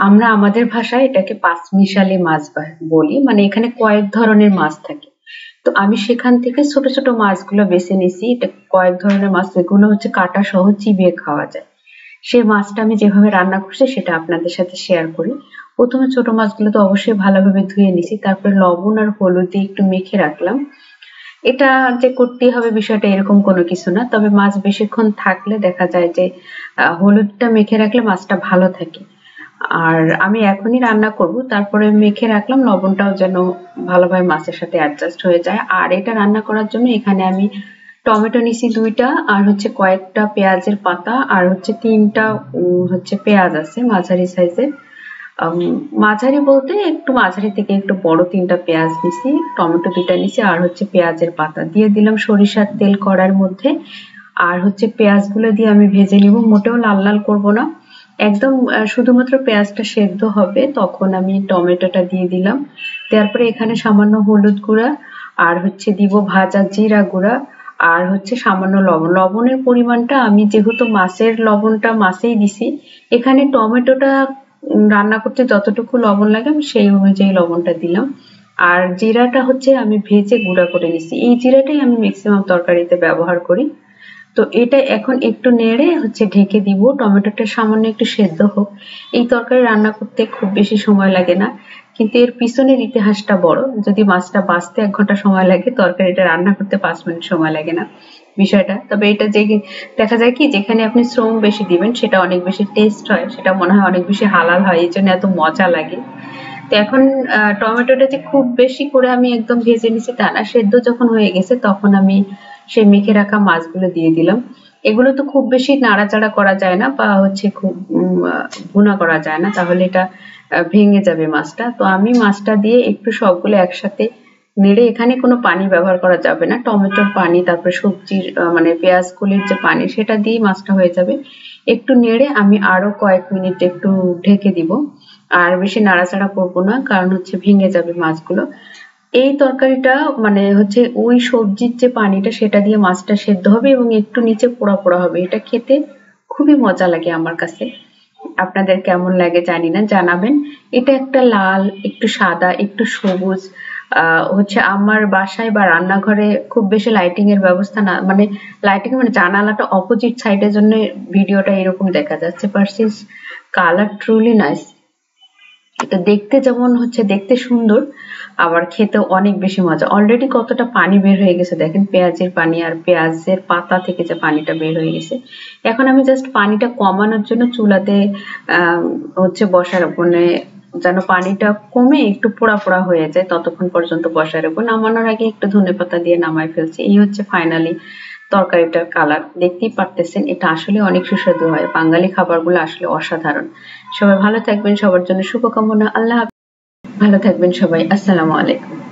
আমরা আমাদের ভাষায় এটাকে পাঁচমিশালি মাছ বলি, মানে এখানে কয়েক ধরনের মাছ থাকে। তো আমি সেখান থেকে ছোট ছোট মাছগুলো বেছে নিছি। এটা কয়েক ধরনের মাছ, এগুলো হচ্ছে কাটা সহ চিবিয়ে খাওয়া যায়। সেই মাছটা আমি যেভাবে রান্না করছি সেটা আপনাদের সাথে শেয়ার করি। প্রথমে ছোট মাছগুলো তো অবশ্যই ভালোভাবে ধুয়ে নিছি, তারপরে লবণ আর হলুদ দিয়ে একটু মেখে রাখলাম। এটা যে করতেই হবে বিষয়টা এরকম কোনো কিছু না, তবে মাছ বেশিক্ষণ থাকলে দেখা যায় যে হলুদটা মেখে রাখলে মাছটা ভালো থাকে। আর আমি এখনই রান্না করব, তারপরে মেখে রাখলাম লবণটাও যেন ভালোভাবে মাছের সাথে অ্যাডজাস্ট হয়ে যায়। আর এটা রান্না করার জন্য এখানে আমি টমেটো নিছি 2টা, আর হচ্ছে কয়েকটা পেঁয়াজের পাতা, আর হচ্ছে 3টা হচ্ছে পেঁয়াজ আছে মাঝারি সাইজের। মাঝারি বলতে একটু মাঝারি থেকে একটু বড় 3টা পেঁয়াজ নিছি, টমেটো 2টা নিছি, আর হচ্ছে পেঁয়াজের পাতা দিয়ে দিলাম সরিষার তেল কড়াইয়ের মধ্যে। আর হচ্ছে পেঁয়াজগুলো দিয়ে আমি ভেজে নিব, মোটেও লাল লাল করব না, একদম শুধুমাত্র পেঁয়াজটা সেদ্ধ হবে তখন আমি টমেটোটা দিয়ে দিলাম। তারপরে এখানে সামান্য হলুদ গুঁড়া, আর হচ্ছে দিব ভাজা জিরা গুঁড়া, আর হচ্ছে সামান্য লবণ। লবণের পরিমাণটা আমি যেহেতু মাছের লবণটা মাছেই দিছি, এখানে টমেটোটা রান্না করতে যতটুকু লবণ লাগে আমি সেই অনুযায়ী লবণটা দিলাম। আর জিরাটা হচ্ছে আমি ভেজে গুঁড়া করে নিছি, এই জিরাটাই আমি ম্যাক্সিমাম তরকারিতে ব্যবহার করি। তো এটা এখন একটু নেড়ে হচ্ছে ঢেকে দিব, টমেটোটা সামান্য একটু সেদ্ধ হোক। এই তরকারি রান্না করতে খুব বেশি সময় লাগে না, কিন্তু এর পিছনের ইতিহাসটা বড়। যদি মাছটা বাছতে 1 ঘন্টা সময় লাগে, তরকারিটা রান্না করতে 5 মিনিট সময় লাগে না বিষয়টা। তবে এটা যে দেখা যায় কি, যেখানে আপনি শ্রম বেশি দিবেন সেটা অনেক বেশি টেস্ট হয়, সেটা মনে হয় অনেক বেশি হালাল হয়, এই জন্য এত মজা লাগে। তো এখন টমেটোটা যে খুব বেশি করে আমি একদম ভেজে নিছি তা না, সেদ্ধ যখন হয়ে গেছে তখন আমি সেই মেখে রাখা মাছগুলো দিয়ে দিলাম। এগুলো তো খুব বেশি নাড়াচাড়া করা যায় না, বা হচ্ছে খুব ভুনা করা যায় না, তাহলে এটা ভেঙে যাবে মাছটা। তো আমি মাছটা দিয়ে একটু সবগুলো একসাথে নেড়ে, এখানে কোনো পানি ব্যবহার করা যাবে না, টমেটোর পানি তারপরে সবজির মানে পেঁয়াজ কলির যে পানি সেটা দিয়ে মাছটা হয়ে যাবে। একটু নেড়ে আমি আরো কয়েক মিনিট একটু ঢেকে দিব। আর বেশি নাড়াচাড়া করব না, কারণ হচ্ছে ভেঙে যাবে মাছগুলো। এই তরকারিটা মানে হচ্ছে ওই সবজির যে পানিটা সেটা দিয়ে মাছটা সেদ্ধ হবে এবং একটু নিচে পোড়া পোড়া হবে। এটা খেতে খুবই মজা লাগে আমার কাছে। আপনাদের কেমন লাগে জানি না, জানাবেন। এটা একটা লাল, একটু সাদা, একটু সবুজ। হচ্ছে আমার বাসায় বা রান্নাঘরে খুব বেশি লাইটিং এর ব্যবস্থা না, মানে লাইটিং মানে জানালাটা অপোজিট সাইডের জন্য ভিডিওটা এরকম দেখা যাচ্ছে। Parsis colour truly nice. এটা দেখতে যেমন হচ্ছে দেখতে সুন্দর, আবার খেতে অনেক বেশি মজা। অলরেডি কতটা পানি বের হয়ে গেছে দেখেন, পেঁয়াজের পানি আর পেঁয়াজের পাতা থেকে যে পানিটা বের হয়ে গেছে। এখন আমি জাস্ট পানিটা কমানোর জন্য চুলাতে হচ্ছে বসার, মানে যেন পানিটা কমে একটু পোড়া পোড়া হয়ে যায় ততক্ষণ পর্যন্ত বসায় রাখবো। নামানোর আগে একটু ধনেপাতা দিয়ে নামায় ফেলছি। এই হচ্ছে ফাইনালি তরকারিটার কালার। দেখতেই পারতেছেন এটা আসলে অনেক সুস্বাদু হয়। বাঙালি খাবারগুলো আসলে অসাধারণ। সবাই ভালো থাকবেন, সবার জন্য শুভকামনা। আল্লাহ হাফেজ। ভালো থাকবেন সবাই। আসসালামু আলাইকুম।